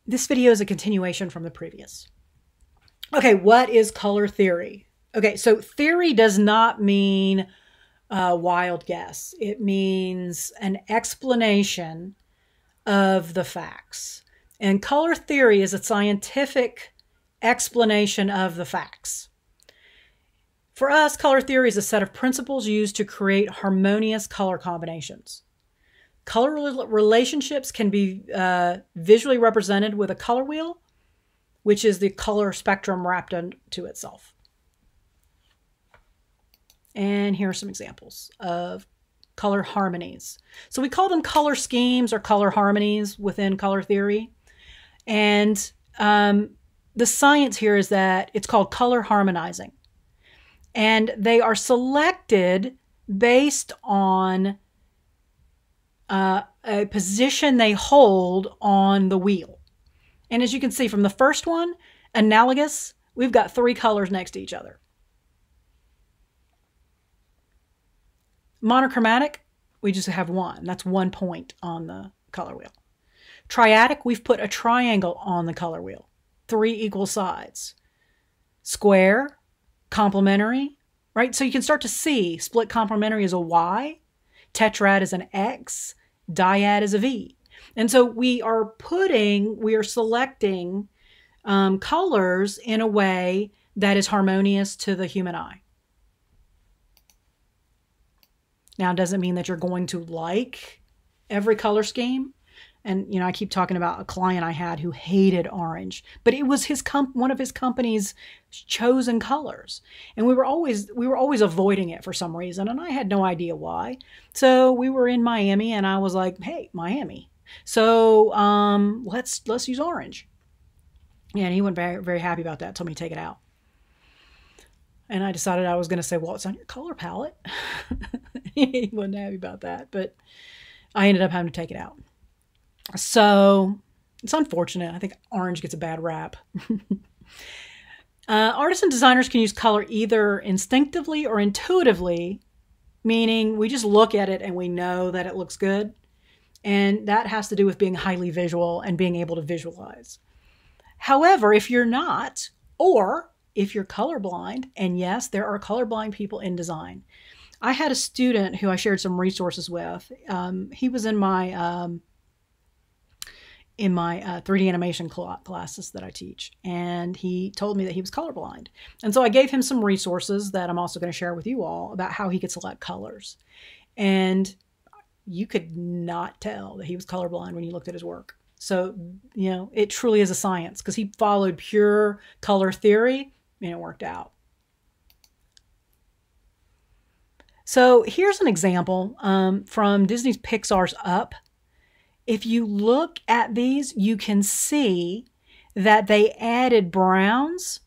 This video is a continuation from the previous. Okay, what is color theory? Okay, so theory does not mean a wild guess. It means an explanation of the facts. And color theory is a scientific explanation of the facts. For us, color theory is a set of principles used to create harmonious color combinations. Color relationships can be visually represented with a color wheel, which is the color spectrum wrapped into itself. And here are some examples of color harmonies. So we call them color schemes or color harmonies within color theory. And the science here is that it's called color harmonizing. And they are selected based on a position they hold on the wheel. And as you can see from the first one, analogous, we've got 3 colors next to each other. Monochromatic, we just have 1. That's 1 point on the color wheel. Triadic, we've put a triangle on the color wheel. 3 equal sides. Square, complementary, right? So you can start to see split complementary is a Y, tetrad is an X, dyad is a V. And so we are selecting colors in a way that is harmonious to the human eye. Now, it doesn't mean that you're going to like every color scheme. And, you know, I keep talking about a client I had who hated orange, but it was one of his company's chosen colors. And we were always avoiding it for some reason. And I had no idea why. So we were in Miami and I was like, hey, Miami. So let's use orange. And he wasn't very, very happy about that, told me to take it out. And I decided I was going to say, well, it's on your color palette. He wasn't happy about that, but I ended up having to take it out. So it's unfortunate. I think orange gets a bad rap. Artists and designers can use color either instinctively or intuitively, meaning we just look at it and we know that it looks good. And that has to do with being highly visual and being able to visualize. However, if you're not, or if you're colorblind, and yes, there are colorblind people in design. I had a student who I shared some resources with. He was in my 3D animation classes that I teach, and he told me that he was colorblind. And so I gave him some resources that I'm also going to share with you all about how he could select colors. And you could not tell that he was colorblind when you looked at his work. So, you know, it truly is a science because he followed pure color theory and it worked out. So here's an example from Disney's Pixar's Up. If you look at these, you can see that they added browns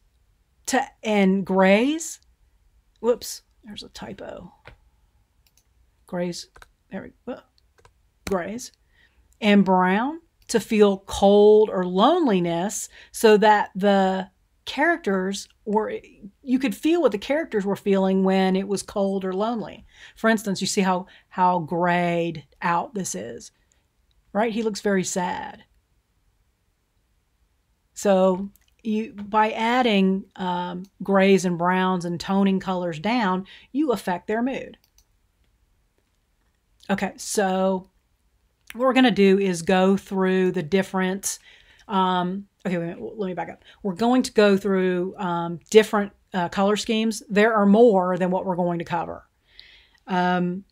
and grays. Whoops, there's a typo. Grays, there we go. Grays and brown to feel cold or loneliness so that the characters you could feel what the characters were feeling when it was cold or lonely. For instance, you see how grayed out this is, right? He looks very sad. So by adding grays and browns and toning colors down, you affect their mood. Okay, so what we're going to do is go through the different okay, wait a minute, let me back up. We're going to go through different color schemes. There are more than what we're going to cover. And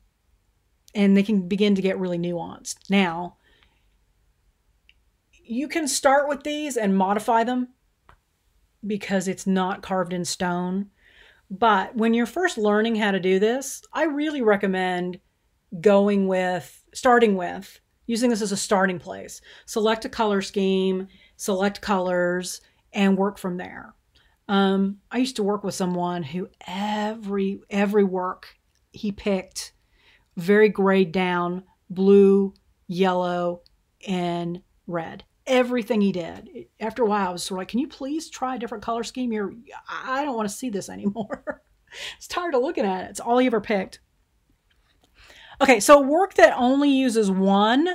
they can begin to get really nuanced. Now, you can start with these and modify them because it's not carved in stone. But when you're first learning how to do this, I really recommend starting with using this as a starting place. Select a color scheme, select colors, and work from there. I used to work with someone who every work he picked very grayed down, blue, yellow, and red. Everything he did. After a while, I was sort of like, can you please try a different color scheme? I don't want to see this anymore. I was tired of looking at it. It's all he ever picked. Okay, so work that only uses one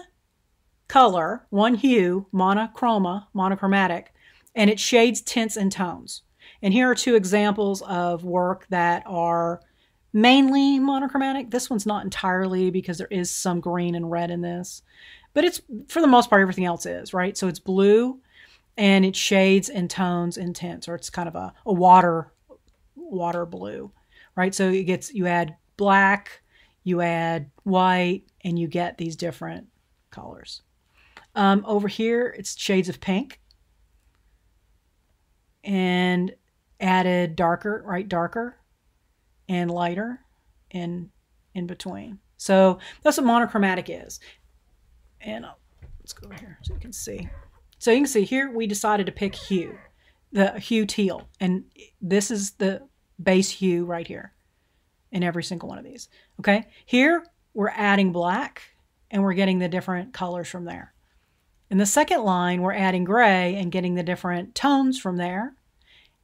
color, one hue, monochromatic, and it shades tints and tones. And here are two examples of work that are mainly monochromatic. This one's not entirely because there is some green and red in this, but it's, for the most part, everything else is, right? So it's blue and it shades and tones and tints, or it's kind of a water blue, right? So it gets, you add black, you add white, and you get these different colors. Over here, it's shades of pink and added darker, right? Darker and lighter in between. So that's what monochromatic is. And let's go over here so you can see. So you can see here we decided to pick hue, the hue teal. And this is the base hue right here in every single one of these. Okay, here we're adding black and we're getting the different colors from there. In the second line, we're adding gray and getting the different tones from there.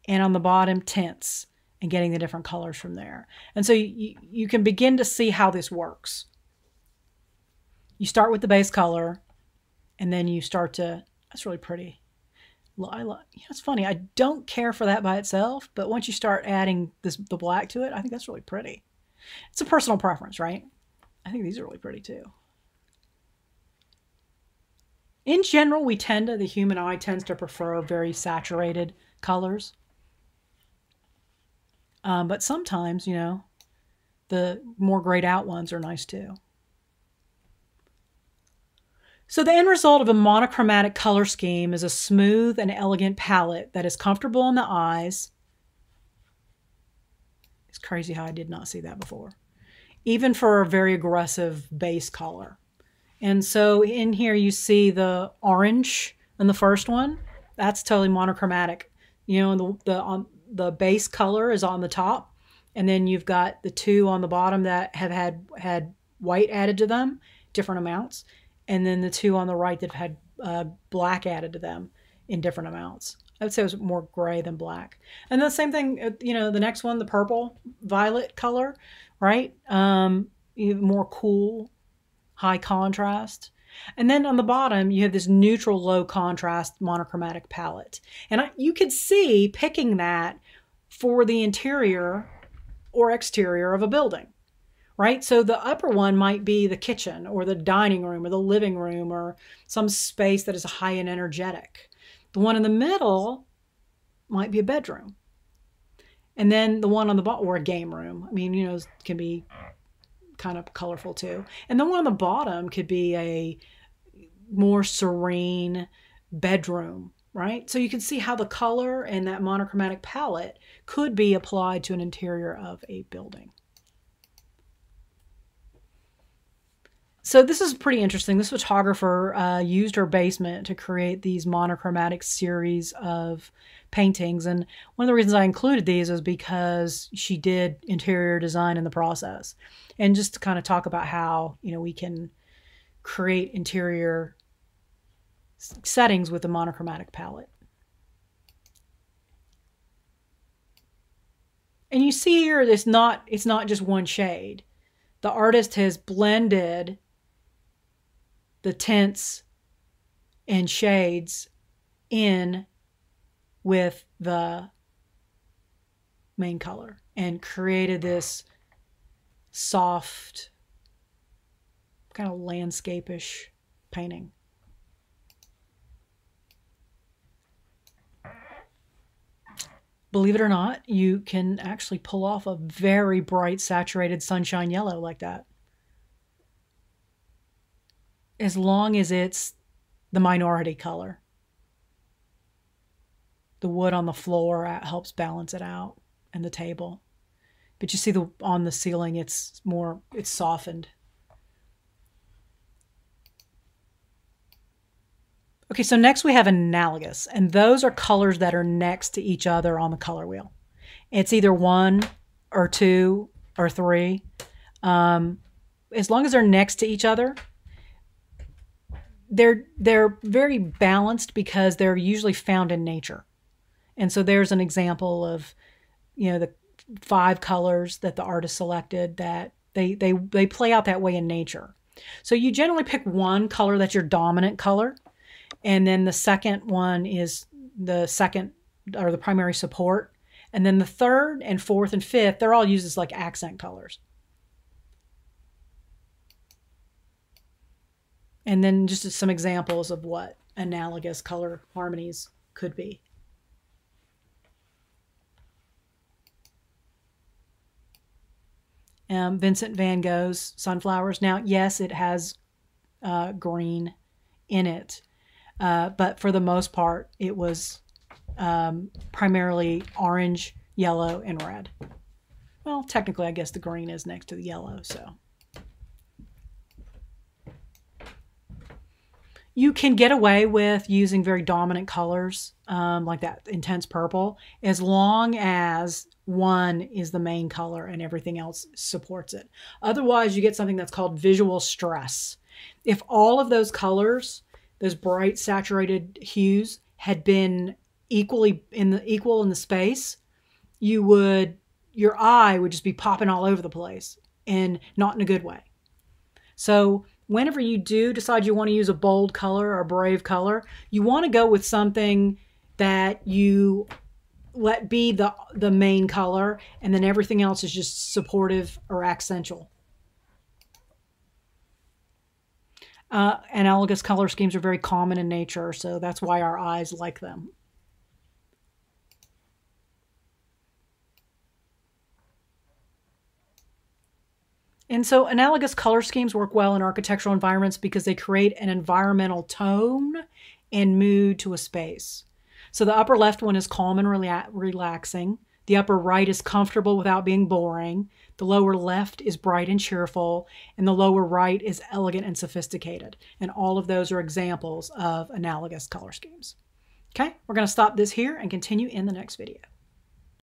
And on the bottom, tints and getting the different colors from there. And so you can begin to see how this works. You start with the base color and then you start to, that's really pretty. It's funny, I don't care for that by itself, but once you start adding the black to it, I think that's really pretty. It's a personal preference, right? I think these are really pretty too. In general, the human eye tends to prefer very saturated colors. But sometimes, you know, the more grayed out ones are nice too. So the end result of a monochromatic color scheme is a smooth and elegant palette that is comfortable in the eyes. It's crazy how I did not see that before. Even for a very aggressive base color. And so in here you see the orange in the first one. That's totally monochromatic. You know, the base color is on the top, and then you've got the two on the bottom that have had white added to them, different amounts, and then the two on the right that have had black added to them in different amounts. I would say it was more gray than black. And the same thing, you know, the next one, the purple, violet color, right? More cool, high contrast. And then on the bottom, you have this neutral, low contrast monochromatic palette. And you could see picking that for the interior or exterior of a building, right? So the upper one might be the kitchen or the dining room or the living room or some space that is high and energetic. The one in the middle might be a bedroom. And then the one on the bottom, or a game room. I mean, you know, can be kind of colorful too. And the one on the bottom could be a more serene bedroom, right? So you can see how the color and that monochromatic palette could be applied to an interior of a building. So this is pretty interesting. This photographer used her basement to create these monochromatic series of paintings. And one of the reasons I included these is because she did interior design in the process. And just to kind of talk about how, you know, we can create interior settings with a monochromatic palette. And you see here, it's not just one shade. The artist has blended the tints and shades in with the main color and created this soft, kind of landscape-ish painting. Believe it or not, you can actually pull off a very bright, saturated sunshine yellow like that. As long as it's the minority color. The wood on the floor helps balance it out, and the table. But you see on the ceiling, it's softened. Okay, so next we have analogous, and those are colors that are next to each other on the color wheel. It's either 1 or 2 or 3. As long as they're next to each other, they're very balanced because they're usually found in nature. And so there's an example of, you know, the 5 colors that the artist selected that they play out that way in nature. So you generally pick one color that's your dominant color, and then the second one is the second or the primary support. And then the third and fourth and fifth, they're all used as like accent colors. And then just some examples of what analogous color harmonies could be. Vincent van Gogh's Sunflowers. Now, yes, it has green in it, but for the most part, it was primarily orange, yellow, and red. Well, technically, I guess the green is next to the yellow, so. You can get away with using very dominant colors, like that intense purple, as long as one is the main color and everything else supports it. Otherwise, you get something that's called visual stress. If all of those colors, those bright saturated hues, had been equal in the space, your eye would just be popping all over the place, and not in a good way. So whenever you do decide you want to use a bold color or a brave color, you want to go with something that you let be the main color, and then everything else is just supportive or accentual. Analogous color schemes are very common in nature, so that's why our eyes like them. And so analogous color schemes work well in architectural environments because they create an environmental tone and mood to a space. So the upper left one is calm and relaxing. The upper right is comfortable without being boring. The lower left is bright and cheerful. And the lower right is elegant and sophisticated. And all of those are examples of analogous color schemes. Okay, we're going to stop this here and continue in the next video.